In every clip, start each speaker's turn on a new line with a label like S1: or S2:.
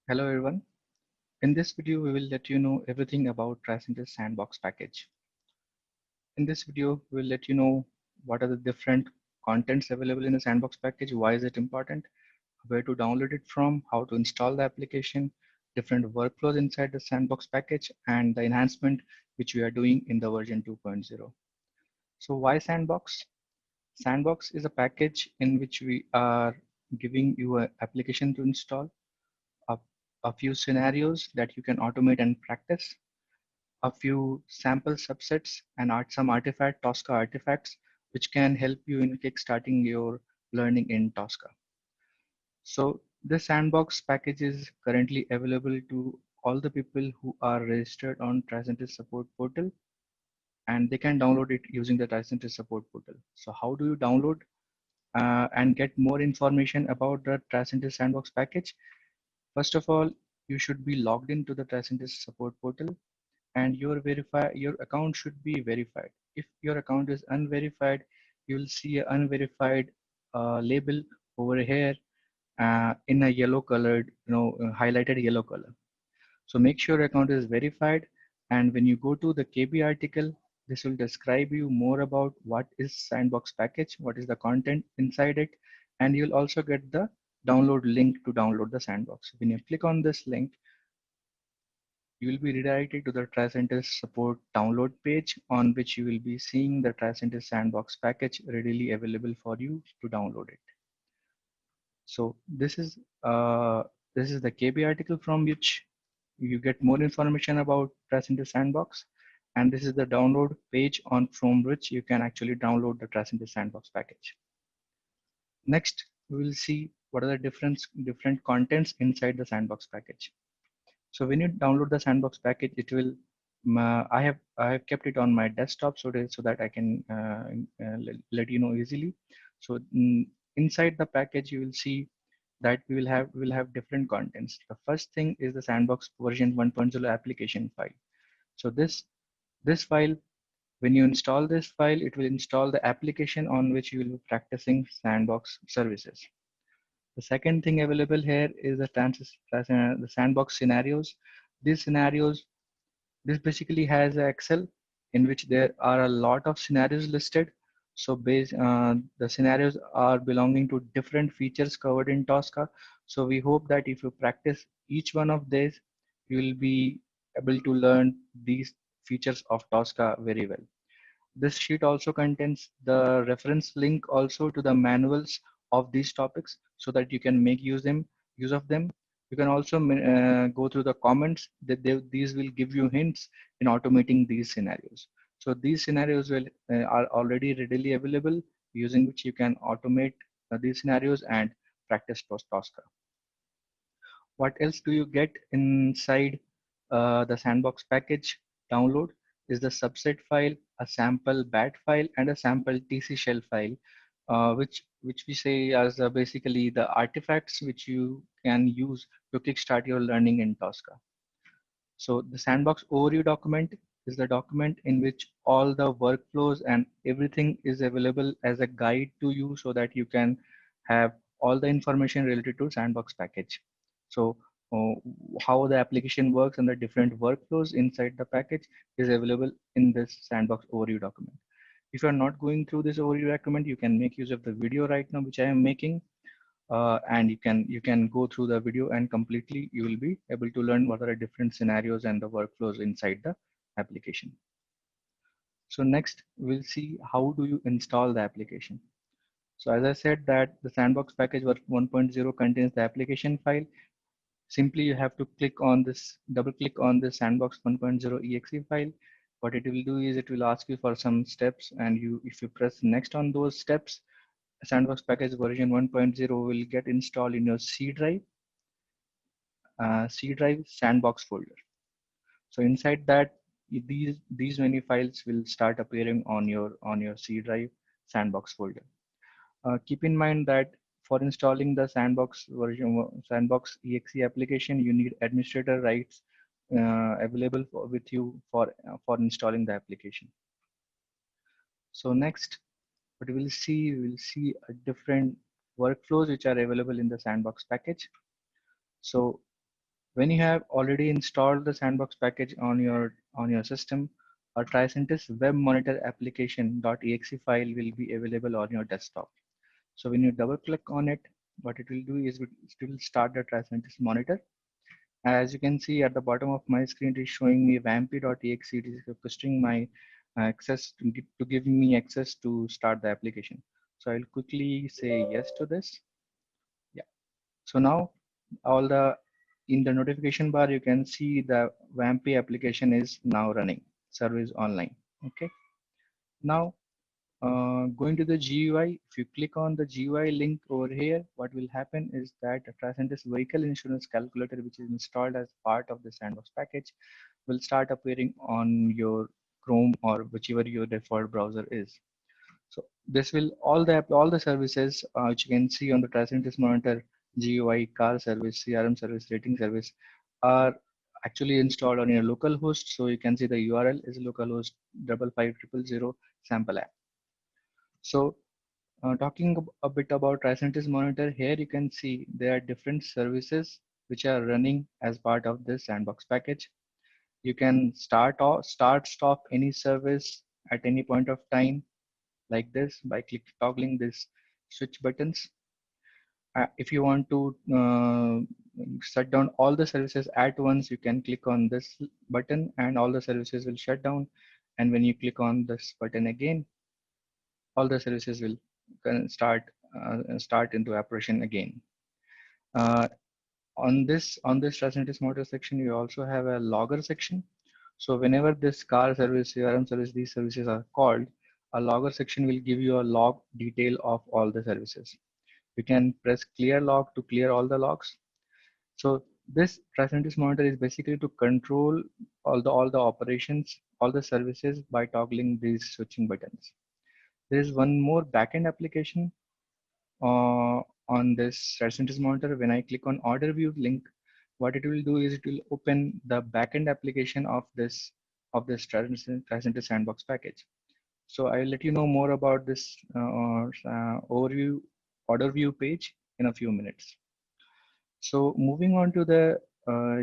S1: Hello everyone. In this video, we will let you know everything about Tricentis Sandbox package. In this video, we will let you know what are the different contents available in the Sandbox package, why is it important, where to download it from, how to install the application, different workflows inside the Sandbox package, and the enhancement which we are doing in the version 2.0. So why Sandbox? Sandbox is a package in which we are giving you an application to install, a, a few scenarios that you can automate and practice, a few sample subsets, and some Tosca artifacts, which can help you in kickstarting your learning in Tosca. So this sandbox package is currently available to all the people who are registered on Tricentis support portal, and they can download it using the Tricentis support portal. So how do you download and get more information about the Tricentis sandbox package? First of all, you should be logged into the Tricentis support portal, and your account should be verified. If your account is unverified, you will see an unverified label over here in a yellow colored, highlighted yellow color. So make sure your account is verified. And when you go to the KB article, this will describe you more about what is Sandbox package, what is the content inside it, and you'll also get the download link to download the Sandbox. When you click on this link, you will be redirected to the Tricentis support download page, on which you will be seeing the Tricentis Sandbox package readily available for you to download it. So this is the KB article from which you get more information about Tricentis Sandbox, and this is the download page on from which you can actually download the Tricentis Sandbox package. Next, we will see what are the different contents inside the Sandbox package. So when you download the Sandbox package, it will I have kept it on my desktop so that I can let you know easily. So inside the package, you will see that we will have different contents. The first thing is the Sandbox version 1.0 application file. So this file, when you install this file, it will install the application on which you will be practicing Sandbox services. The second thing available here is the Sandbox scenarios. These scenarios, this basically has an Excel in which there are a lot of scenarios listed. So the scenarios are belonging to different features covered in Tosca. So we hope that if you practice each one of these, you will be able to learn these features of Tosca very well. This sheet also contains the reference link also to the manuals of these topics so that you can make use of them. You can also go through the comments that these will give you hints in automating these scenarios. So these scenarios are already readily available, using which you can automate these scenarios and practice Tosca. What else do you get inside the Sandbox package download is the subset file, a sample bat file, and a sample TC shell file, which we say as basically the artifacts which you can use to kickstart your learning in Tosca. So the Sandbox overview document is the document in which all the workflows and everything is available as a guide to you so that you can have all the information related to Sandbox package. So uh, how the application works and the different workflows inside the package is available in this Sandbox overview document. If you're not going through this overview document, you can make use of the video right now, which I am making, and you can go through the video and completely you will be able to learn what are the different scenarios and the workflows inside the application. So next we'll see how do you install the application. So as I said that the Sandbox package 1.0 contains the application file. Simply you have to double click on the Sandbox 1.0 exe file. What it will do is it will ask you for some steps, and if you press next on those steps, Sandbox package version 1.0 will get installed in your C drive Sandbox folder. So inside that, these many files will start appearing on your C drive Sandbox folder. Keep in mind that for installing the Sandbox exe application, you need administrator rights available with you for installing the application. So next, what we will see a different workflows which are available in the Sandbox package. So When you have already installed the sandbox package on your system, a Tricentis web monitor application.exe file will be available on your desktop. So when you double click on it, what it will do is it will start the Tricentis monitor. As you can see at the bottom of my screen, it is showing me vampy.exe. It is requesting my access to give me access to start the application. So I'll quickly say yes to this. Yeah. So now all the in the notification bar, you can see the Vampy application is now running, service online. Okay. Now going to the GUI, if you click on the GUI link over here, what will happen is that a Tricentis vehicle insurance calculator, which is installed as part of the Sandbox package, will start appearing on your Chrome or whichever your default browser is. So this will all the services which you can see on the Tricentis monitor, GUI, car service, CRM service, rating service are actually installed on your local host. So you can see the URL is localhost 55000 sample app. So talking a bit about Tricentis monitor, here you can see there are different services which are running as part of this sandbox package. You can stop any service at any point of time like this by toggling this switch buttons. If you want to shut down all the services at once, you can click on this button and all the services will shut down. And when you click on this button again, all the services will start into operation again. Uh, on this Tricentis motor section, you also have a logger section. So whenever this car service, CRM service, these services are called, a logger section will give you a log detail of all the services. You can press clear log to clear all the logs. So this Tricentis monitor is basically to control all the operations, all the services by toggling these switching buttons. There is one more backend application on this Tricentis monitor. When I click on order view link, what it will do is it will open the backend application of this Tricentis sandbox package. So I'll let you know more about this overview order view page in a few minutes. So moving on to the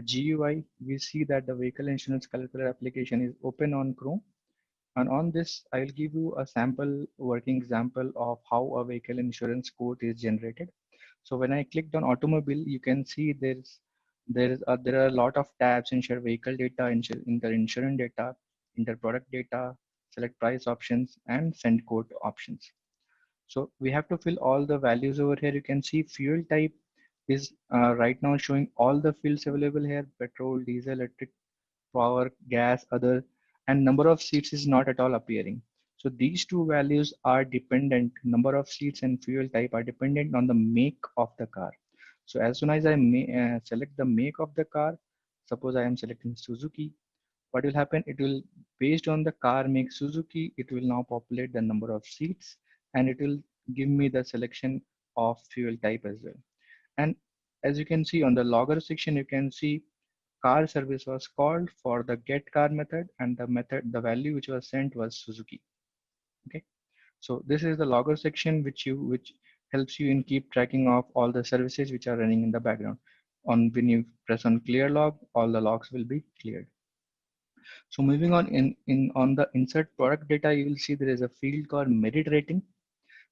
S1: GUI, we see that the vehicle insurance calculator application is open on Chrome. And on this, I'll give you a sample working example of how a vehicle insurance quote is generated. So when I clicked on automobile, you can see there are a lot of tabs: insure vehicle data, enter insurance data, enter product data, select price options, and send quote options. So we have to fill all the values over here. You can see fuel type is right now showing all the fields available here: petrol, diesel, electric, power, gas, other, and number of seats is not at all appearing. So these two values are dependent, number of seats and fuel type are dependent on the make of the car. So as soon as I select the make of the car, suppose I am selecting Suzuki, what will happen? It will, based on the car make Suzuki, it will now populate the number of seats and it will give me the selection of fuel type as well. And as you can see on the logger section, you can see car service was called for the get car method, and the value which was sent was Suzuki. Okay, so this is the logger section which helps you in keep tracking of all the services which are running in the background. On when you press on clear log, all the logs will be cleared. So moving on in on the insert product data, you will see there is a field called merit rating.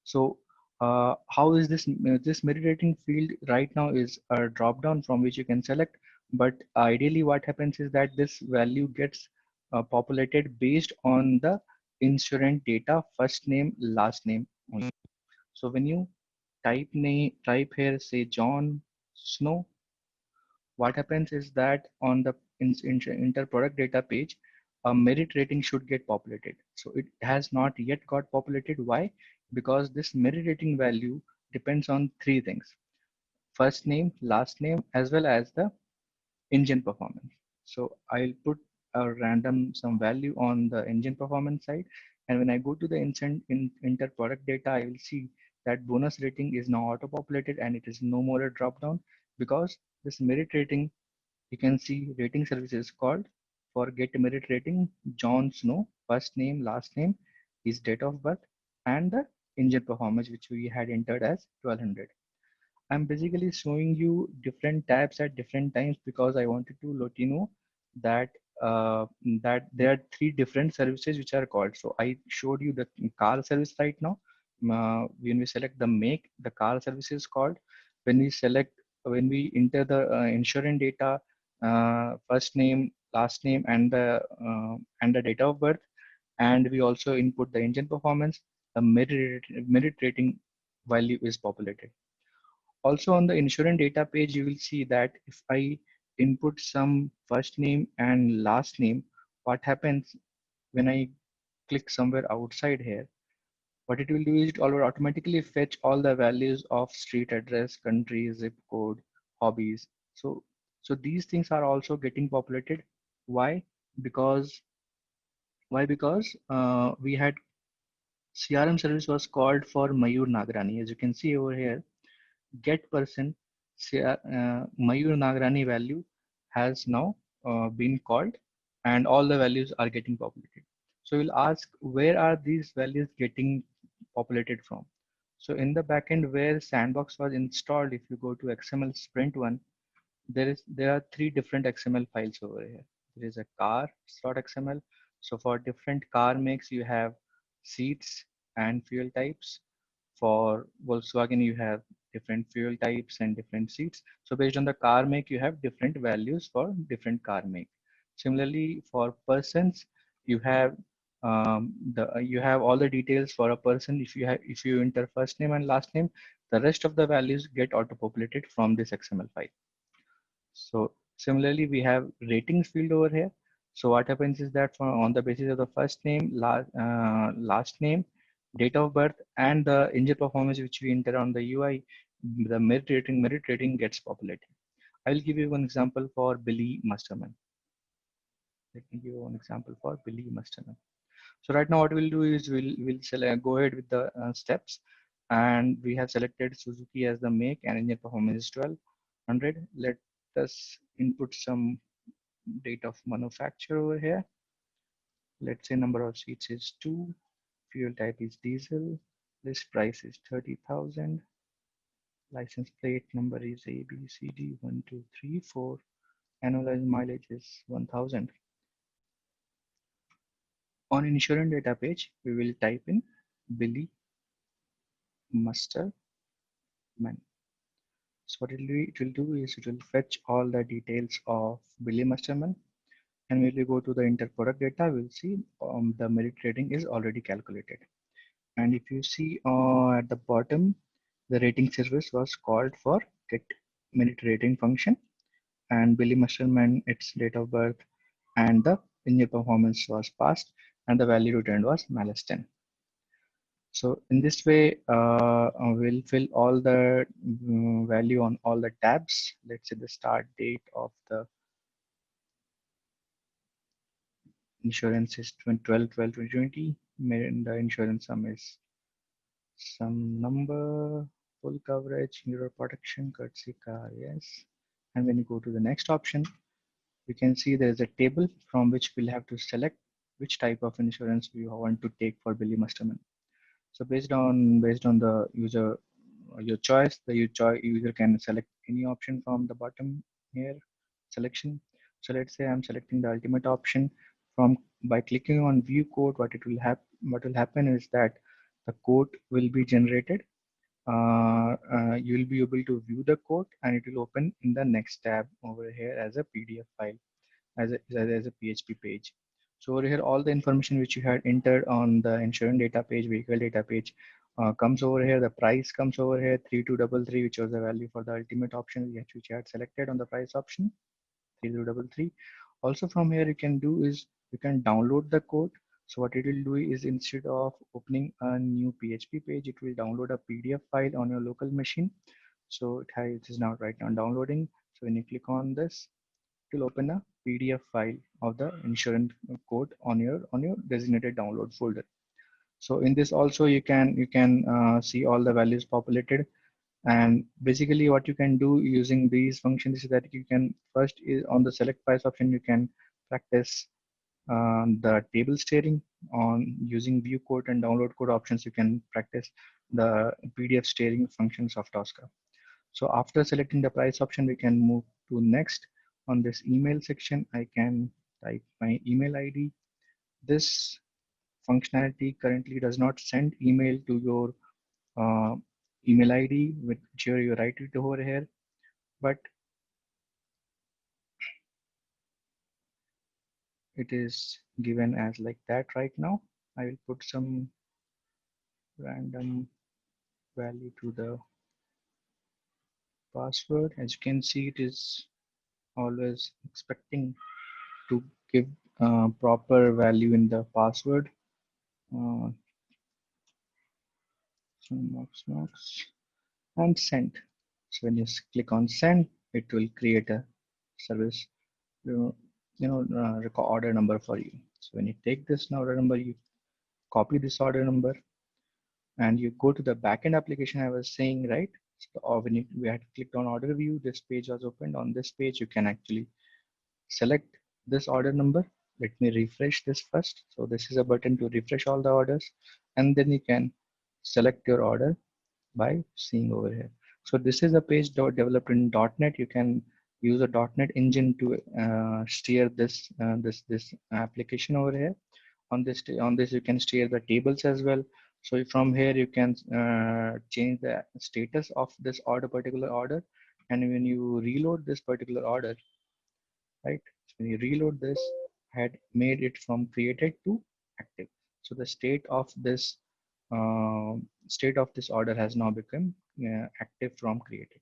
S1: So how is this merit rating field right now is a drop down from which you can select, but ideally what happens is that this value gets populated based on the insurance data, first name, last name only. So when you type here, say John Snow, what happens is that on the inter product data page, a merit rating should get populated. So it has not yet got populated. Why? Because this merit rating value depends on three things: first name, last name, as well as the engine performance. So I'll put a random some value on the engine performance side. And when I go to the inter product data, I will see that bonus rating is now auto populated and it is no more a drop down, because this merit rating, you can see rating services called for get merit rating John Snow, first name, last name, his date of birth, and the engine performance which we had entered as 1200. I'm basically showing you different tabs at different times because I wanted to let you know that that there are three different services which are called. So I showed you the car service right now. When we select the make, the car service is called. When we enter the insurance data, first name, last name, and the date of birth, and we also input the engine performance, the merit rating value is populated. Also on the insurance data page, you will see that if I input some first name and last name, what happens when I click somewhere outside here, what it will do is it will automatically fetch all the values of street address, country, zip code, hobbies. So these things are also getting populated. Why? Because we had CRM service was called for Mayur Nagrani. As you can see over here, get person Mayur Nagrani value has now been called, and all the values are getting populated. So we'll ask, where are these values getting populated from? So in the backend where Sandbox was installed, if you go to XML Sprint 1, there are three different XML files over here. There is a car.xml. So for different car makes, you have seats and fuel types. For Volkswagen, you have different fuel types and different seats. So based on the car make, you have different values for different car make. Similarly, for persons, you have you have all the details for a person. If you enter first name and last name, the rest of the values get auto populated from this XML file. So similarly, we have ratings field over here. So what happens is that on the basis of the first name, last name, date of birth, and the engine performance which we enter on the UI, the merit rating gets populated. I will give you one example for Billy Masterman. Let me give you one example for Billy Masterman. So right now what we'll do is we'll select, go ahead with the steps, and we have selected Suzuki as the make and engine performance is 1200. Let us input some date of manufacture over here. Let's say number of seats is 2, fuel type is diesel, list price is 30,000, license plate number is ABCD 1234, annualized mileage is 1000. On insurance data page, we will type in Billy Masterman. So what it will do is it will fetch all the details of Billy Masterman, and when we go to the inter product data, we'll see the merit rating is already calculated. And if you see at the bottom, the rating service was called for get merit rating function, and Billy Masterman, its date of birth, and the engine performance was passed, and the value returned was minus 10. So in this way, we'll fill all the value on all the tabs. Let's say the start date of the insurance is 12/12/2020. The insurance sum is some number, full coverage, neural protection, courtesy car, yes. And when you go to the next option, we can see there's a table from which we'll have to select which type of insurance we want to take for Billy Masterman. So based on the user your choice, the user can select any option from the bottom here selection. So let's say I'm selecting the ultimate option. From by clicking on view code, what will happen is that the code will be generated. You will be able to view the code, and it will open in the next tab over here as a PDF file, as a PHP page. So over here, all the information which you had entered on the insurance data page, vehicle data page, comes over here. The price comes over here, 3233, which was the value for the ultimate option which you had selected on the price option, 3233. Also from here, you can do is you can download the code. So what it will do is instead of opening a new PHP page, it will download a PDF file on your local machine. So it is now right now downloading. So when you click on this, it will open a PDF file of the insurance code on your designated download folder. So in this also you can see all the values populated, and basically what you can do using these functions is that you can first is on the select price option you can practice the table steering. On using view code and download code options, you can practice the PDF steering functions of Tosca. So after selecting the price option, we can move to next. On this email section, I can type my email ID. This functionality currently does not send email to your uh, email ID, which you write it over here, but it is given as like that right now. I will put some random value to the password. As you can see, it is always expecting to give proper value in the password. Uh, and send. So when you click on send, it will create a service, order number for you. So when you take this order number, you copy this order number, and you go to the backend application I was saying, right? So, or when we had clicked on order view, this page was opened. On this page, you can actually select this order number. Let me refresh this first. So this is a button to refresh all the orders, and then you can select your order by seeing over here. So this is a page developed in .NET. You can use a .NET engine to steer this application over here. On this you can steer the tables as well. So from here you can change the status of this particular order, and when you reload this particular order, right? So when you reload this, had made it from created to active. So the uh, state of this order has now become active from created.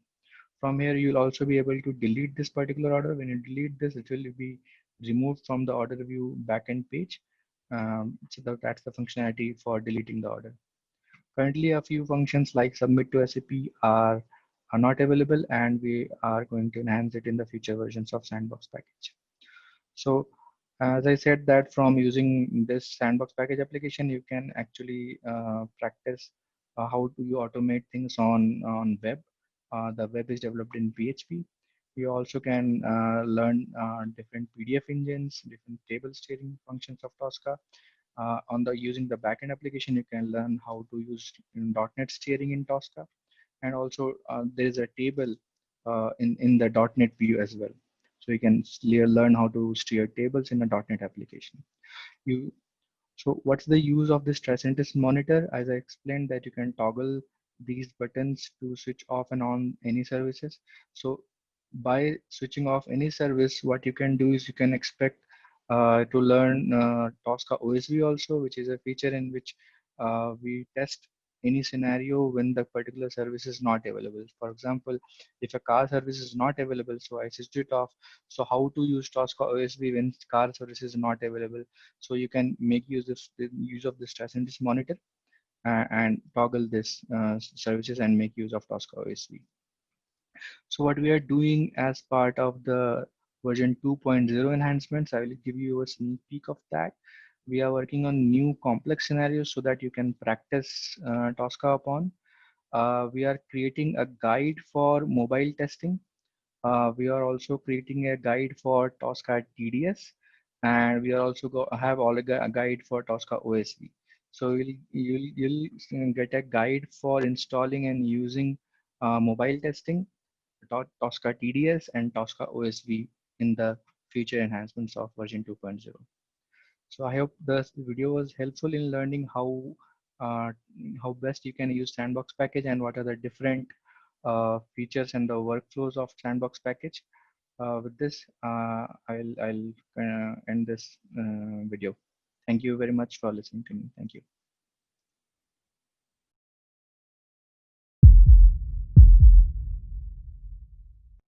S1: From here, you'll also be able to delete this particular order. When you delete this, it will be removed from the order view backend page. That's the functionality for deleting the order. Currently, a few functions like submit to SAP are not available, and we are going to enhance it in the future versions of Sandbox package. So as I said that from using this Sandbox package application, you can actually practice how do you automate things on web. The web is developed in PHP. You also can learn different PDF engines, different table steering functions of Tosca. On the using the backend application, you can learn how to use .NET steering in Tosca, and also there is a table in the .NET view as well. So you can learn how to steer tables in a .NET application. You so what's the use of this Tricentis monitor? As I explained that you can toggle these buttons to switch off and on any services. So by switching off any service, what you can do is you can expect to learn Tosca OSV also, which is a feature in which we test any scenario when the particular service is not available. For example, if a car service is not available, so I switched it off. So how to use Tosca OSV when car service is not available? So you can make use of this Tricentis monitor and toggle this services and make use of Tosca OSV. So what we are doing as part of the version 2.0 enhancements, I will give you a sneak peek of that. We are working on new complex scenarios so that you can practice Tosca upon. We are creating a guide for mobile testing. We are also creating a guide for Tosca TDS, and we are also have a guide for Tosca OSV. So you'll get a guide for installing and using mobile testing, Tosca TDS, and Tosca OSV in the future enhancements of version 2.0. So I hope this video was helpful in learning uh, how best you can use Sandbox package and what are the different features and the workflows of Sandbox package. With this, I'll end this video. Thank you very much for listening to me. Thank you.